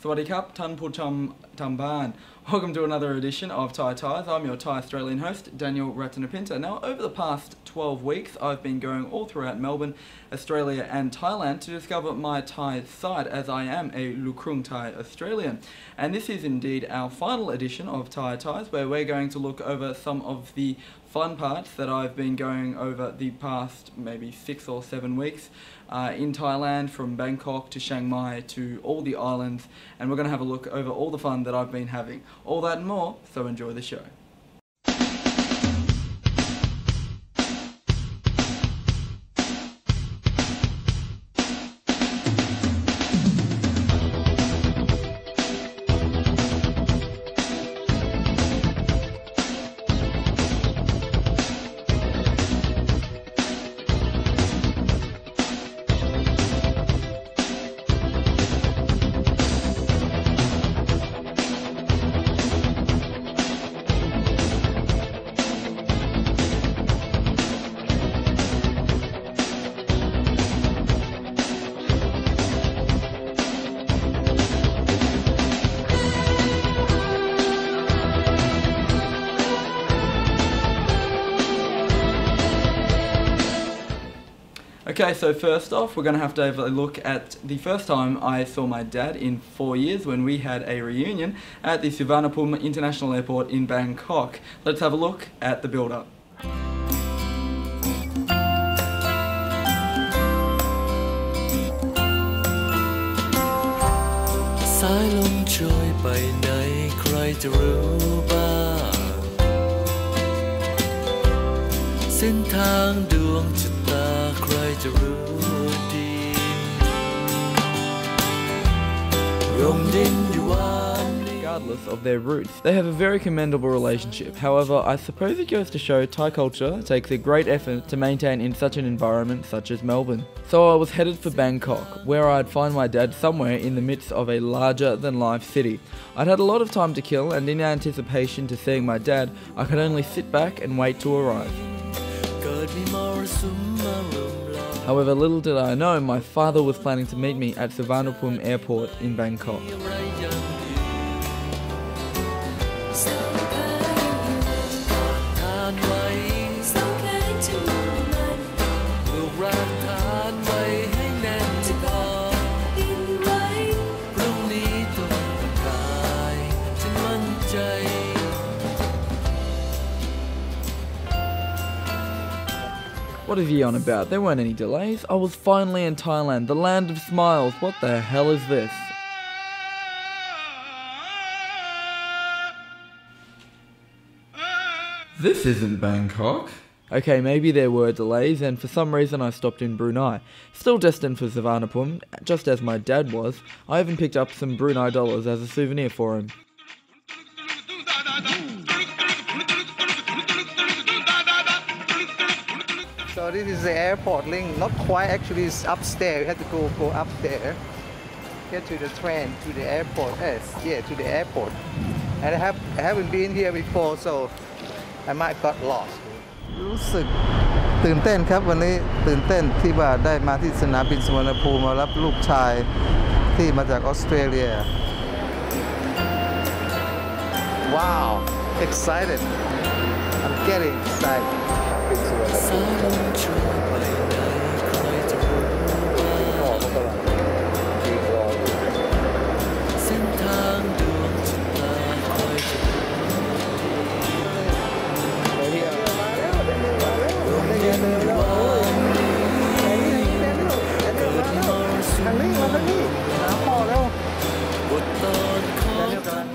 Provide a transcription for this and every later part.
Sawadee Cup, Tan Pucham Tamban. Welcome to another edition of Thai Ties. I'm your Thai Australian host, Daniel Ratanapinta. Now, over the past 12 weeks, I've been going all throughout Melbourne, Australia and Thailand to discover my Thai side, as I am a Lukrung Thai Australian. And this is indeed our final edition of Thai Ties, where we're going to look over some of the fun parts that I've been going over the past maybe 6 or 7 weeks in Thailand, from Bangkok to Chiang Mai to all the islands, and we're going to have a look over all the fun that I've been having. All that and more, so enjoy the show. Okay, so first off, we're going to have a look at the first time I saw my dad in 4 years, when we had a reunion at the Suvarnabhumi International Airport in Bangkok. Let's have a look at the build-up. Regardless of their roots, they have a very commendable relationship. However, I suppose it goes to show Thai culture takes a great effort to maintain in such an environment such as Melbourne. So I was headed for Bangkok, where I'd find my dad somewhere in the midst of a larger-than-life city. I'd had a lot of time to kill, and in anticipation to seeing my dad, I could only sit back and wait to arrive. However, little did I know, my father was planning to meet me at Suvarnabhumi Airport in Bangkok. What is he on about? There weren't any delays. I was finally in Thailand, the land of smiles. What the hell is this? This isn't Bangkok. Okay, maybe there were delays, and for some reason I stopped in Brunei. Still destined for Suvarnabhumi, just as my dad was. I even picked up some Brunei dollars as a souvenir for him. So this is the airport link, not quite actually, it's upstairs. We have to go up there, get to the train to the airport. Yes, to the airport. And I haven't been here before, so I might got lost. รู้สึกตื่นเต้นครับวันนี้ตื่นเต้นที่ว่าได้มาที่สนามบินสุวรรณภูมิมารับลูกชายที่มาจากออสเตรเลีย Wow, excited. I'm getting excited.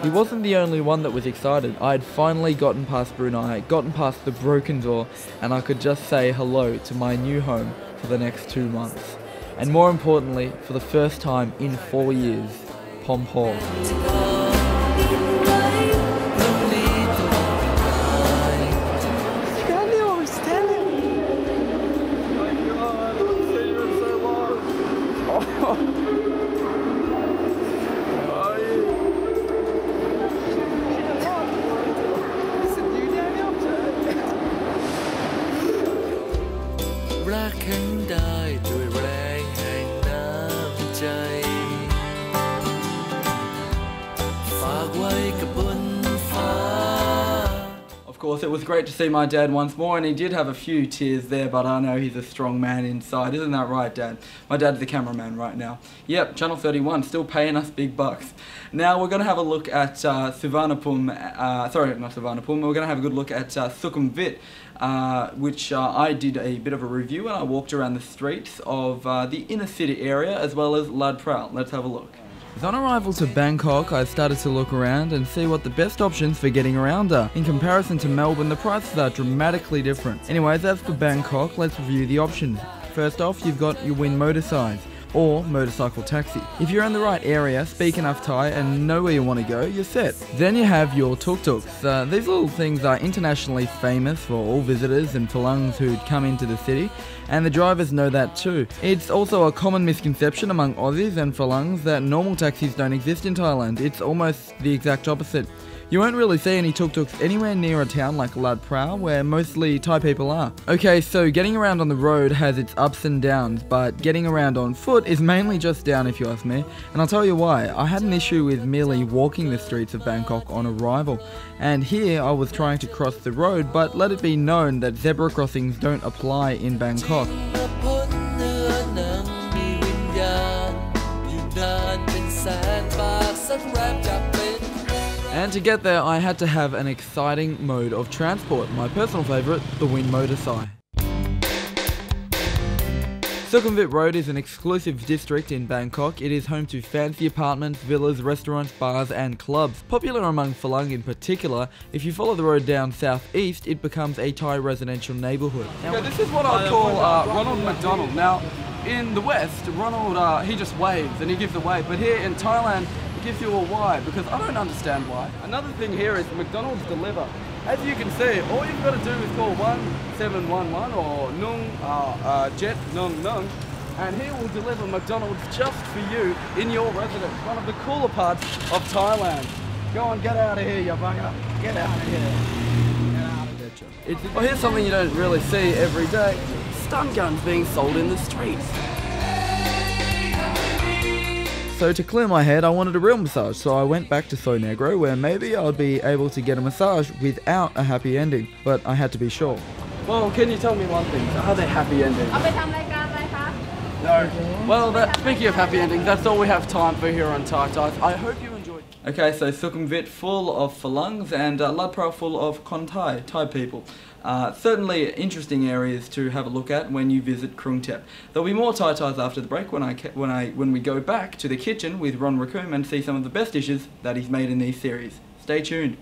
He wasn't the only one that was excited. I had finally gotten past Brunei, gotten past the broken door, and I could just say hello to my new home for the next 2 months. And more importantly, for the first time in 4 years, Pom Hall. Of course, it was great to see my dad once more, and he did have a few tears there, but I know he's a strong man inside. Isn't that right, Dad? My dad's the cameraman right now. Yep, Channel 31, still paying us big bucks. Now, we're going to have a look at Suvarnabhumi, sorry, not Suvarnabhumi, we're going to have a good look at Sukhumvit, which I did a bit of a review, and I walked around the streets of the inner city area, as well as Lad Pral. Let's have a look. On arrival to Bangkok, I started to look around and see what the best options for getting around are. In comparison to Melbourne, the prices are dramatically different. Anyways, as for Bangkok, let's review the options. First off, you've got your Win Motorcycles, or motorcycle taxi. If you're in the right area, speak enough Thai and know where you want to go, you're set. Then you have your tuk-tuks. These little things are internationally famous for all visitors and Phalungs who'd come into the city, and the drivers know that too. It's also a common misconception among Aussies and Phalungs that normal taxis don't exist in Thailand. It's almost the exact opposite. You won't really see any tuk-tuks anywhere near a town like Lad Pral, where mostly Thai people are. Okay, so getting around on the road has its ups and downs, but getting around on foot is mainly just down if you ask me, and I'll tell you why. I had an issue with merely walking the streets of Bangkok on arrival, and here I was trying to cross the road, but let it be known that zebra crossings don't apply in Bangkok. And to get there, I had to have an exciting mode of transport. My personal favourite, the Win Motorcycle. Sukhumvit Road is an exclusive district in Bangkok. It is home to fancy apartments, villas, restaurants, bars and clubs. Popular among Phalang in particular, if you follow the road down southeast, it becomes a Thai residential neighbourhood. Okay, this is what I call Ronald McDonald. Now, in the West, Ronald, he just waves and he gives a wave, but here in Thailand, gives you a why, because I don't understand why. Another thing here is McDonald's Deliver. As you can see, all you've got to do is call 1711 or Nung Jet Nung Nung, and he will deliver McDonald's just for you in your residence. One of the cooler parts of Thailand. Go on, get out of here, you bugger. Get out of here. Get out of here. Well, here's something you don't really see every day. Stun guns being sold in the streets. So to clear my head, I wanted a real massage, so I went back to So Negro, where maybe I'd be able to get a massage without a happy ending, but I had to be sure. Well, can you tell me one thing? Are they happy endings? No. Well, speaking of happy endings, that's all we have time for here on Thai Ties. I hope you enjoyed. Okay, so Sukhumvit full of Phalungs and Lad Pral full of Thai people. Certainly interesting areas to have a look at when you visit Krung Thep. There'll be more Thai Ties after the break when we go back to the kitchen with Ron Raccoon and see some of the best dishes that he's made in these series. Stay tuned.